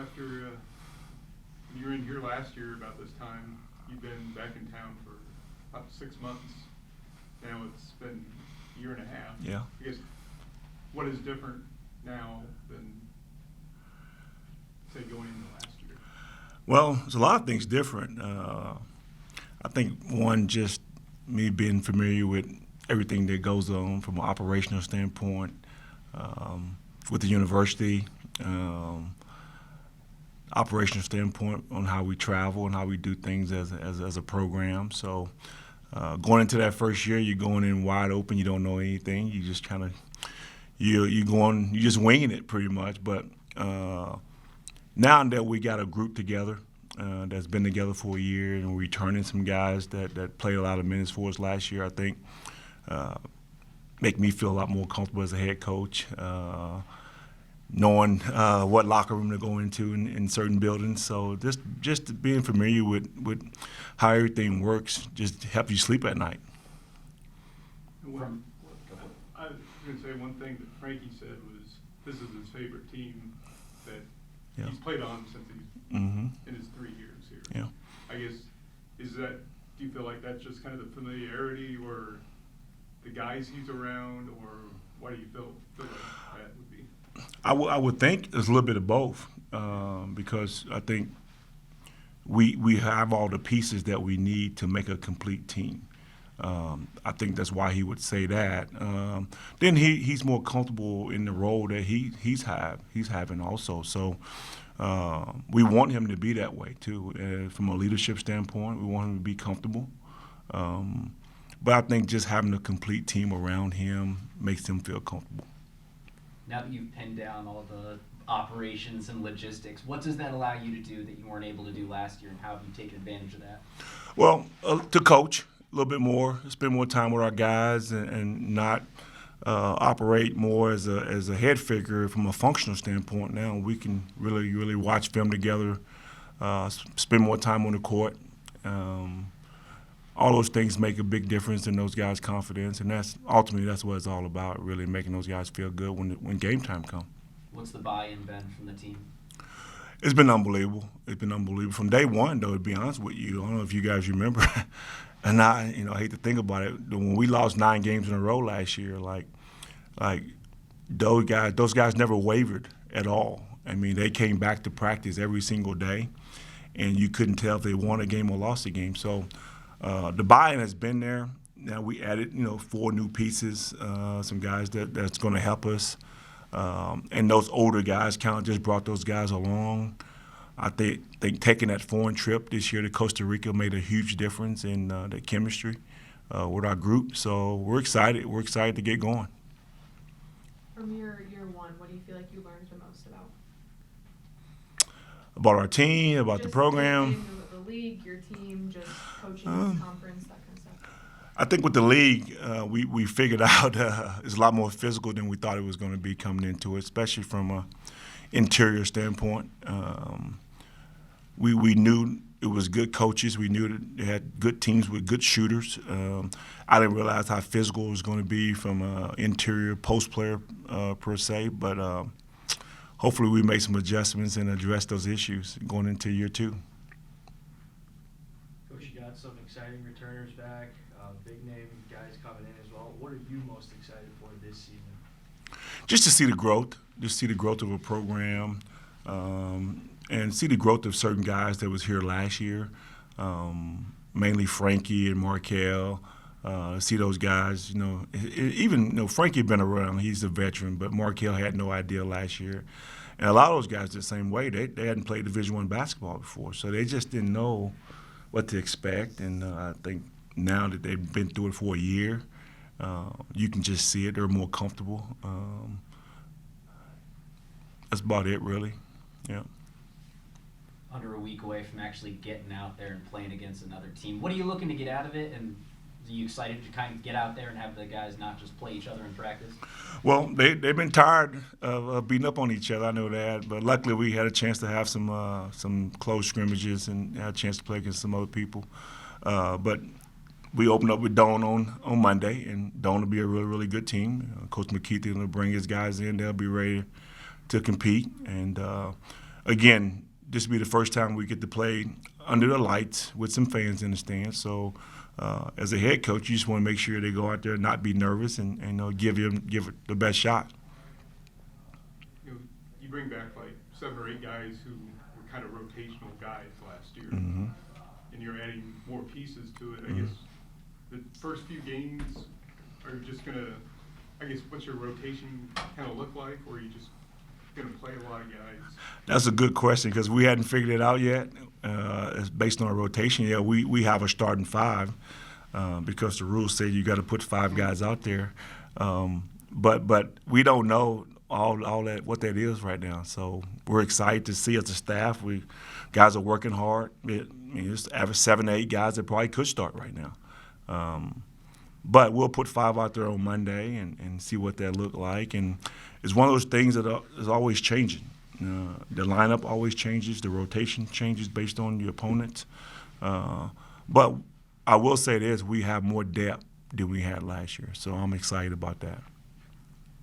after you were in here last year about this time, you've been back in town for about 6 months. Now it's been a year and a half. Yeah. I guess, what is different now than, say, going into last year? Well, there's a lot of things different. I think one, just me being familiar with everything that goes on from an operational standpoint with the university, operational standpoint on how we travel and how we do things as a program. So going into that first year, you're going in wide open. You don't know anything. You just kind of you're just winging it pretty much. But now that we got a group together that's been together for a year and we're returning some guys that played a lot of minutes for us last year, I think make me feel a lot more comfortable as a head coach, knowing what locker room to go into in certain buildings. So just being familiar with how everything works just helps you sleep at night. I was going to say one thing that Frankie said was this is his favorite team that he's played on since he's in his 3 years here. Yeah. I guess, do you feel like that's just kind of the familiarity or the guys he's around, or why do you feel like that would be? I would think it's a little bit of both because I think we have all the pieces that we need to make a complete team. I think that's why he would say that. Then he's more comfortable in the role that he's having also. So we want him to be that way too. From a leadership standpoint, we want him to be comfortable. But I think just having a complete team around him makes him feel comfortable. Now that you've pinned down all the operations and logistics, what does that allow you to do that you weren't able to do last year, and how have you taken advantage of that? Well, to coach a little bit more, spend more time with our guys, and not operate more as a head figure from a functional standpoint. Now we can really watch film together, spend more time on the court. All those things make a big difference in those guys' confidence, and that's ultimately what it's all about, really making those guys feel good when game time comes. What's the buy-in been from the team? It's been unbelievable. It's been unbelievable from day one, though. To be honest with you, I don't know if you guys remember, and I hate to think about it. When we lost 9 games in a row last year, like those guys never wavered at all. I mean, they came back to practice every single day, and you couldn't tell if they won a game or lost a game. So. The buy-in has been there. Now we added, 4 new pieces, some guys that's going to help us, and those older guys kind of just brought those guys along. I think taking that foreign trip this year to Costa Rica made a huge difference in the chemistry with our group. So we're excited. We're excited to get going. From your year one, what do you feel like you learned the most about? About our team, about just the program. The league, your team, just coaching, conference, that kind of stuff. I think with the league, we figured out it's a lot more physical than we thought it was going to be coming into it, especially from an interior standpoint. We knew it was good coaches. We knew that they had good teams with good shooters. I didn't realize how physical it was going to be from an interior post player per se, but hopefully we make some adjustments and address those issues going into year 2. Coach, you got some exciting returners back, big name guys coming in as well. What are you most excited for this season? Just to see the growth of a program, and see the growth of certain guys that was here last year, mainly Frankie and Markel. See those guys, even Frankie had been around, he's a veteran, but Markel had no idea last year. And a lot of those guys the same way, they hadn't played Division I basketball before, so they just didn't know what to expect. And I think now that they've been through it for a year, you can just see it, they're more comfortable. That's about it, really. Yeah. Under a week away from actually getting out there and playing against another team, what are you looking to get out of it, and are you excited to kind of get out there and have the guys not just play each other in practice? Well, they've been tired of beating up on each other, I know that, but luckily we had a chance to have some close scrimmages and had a chance to play against some other people. But we opened up with Doane on Monday, and Doane will be a really good team. Coach McKeithy will bring his guys in. They'll be ready to compete, and again, this will be the first time we get to play under the lights with some fans in the stands. So, as a head coach, you just want to make sure they go out there and not be nervous and give it the best shot. You know, you bring back like 7 or 8 guys who were kind of rotational guys last year, Mm-hmm. and you're adding more pieces to it. I guess the first few games are just gonna. I guess what's your rotation kind of look like, or are you just going to play a lot of guys? That's a good question because we hadn't figured it out yet. It's based on a rotation. Yeah, we have a starting 5 because the rules say you got to put 5 guys out there. But we don't know all that what that is right now. So we're excited to see as a staff. Guys are working hard. It's average 7 to 8 guys that probably could start right now. But we'll put 5 out there on Monday and see what that look like. And it's one of those things that is always changing. The lineup always changes. The rotation changes based on the opponent. But I will say this, we have more depth than we had last year. So I'm excited about that.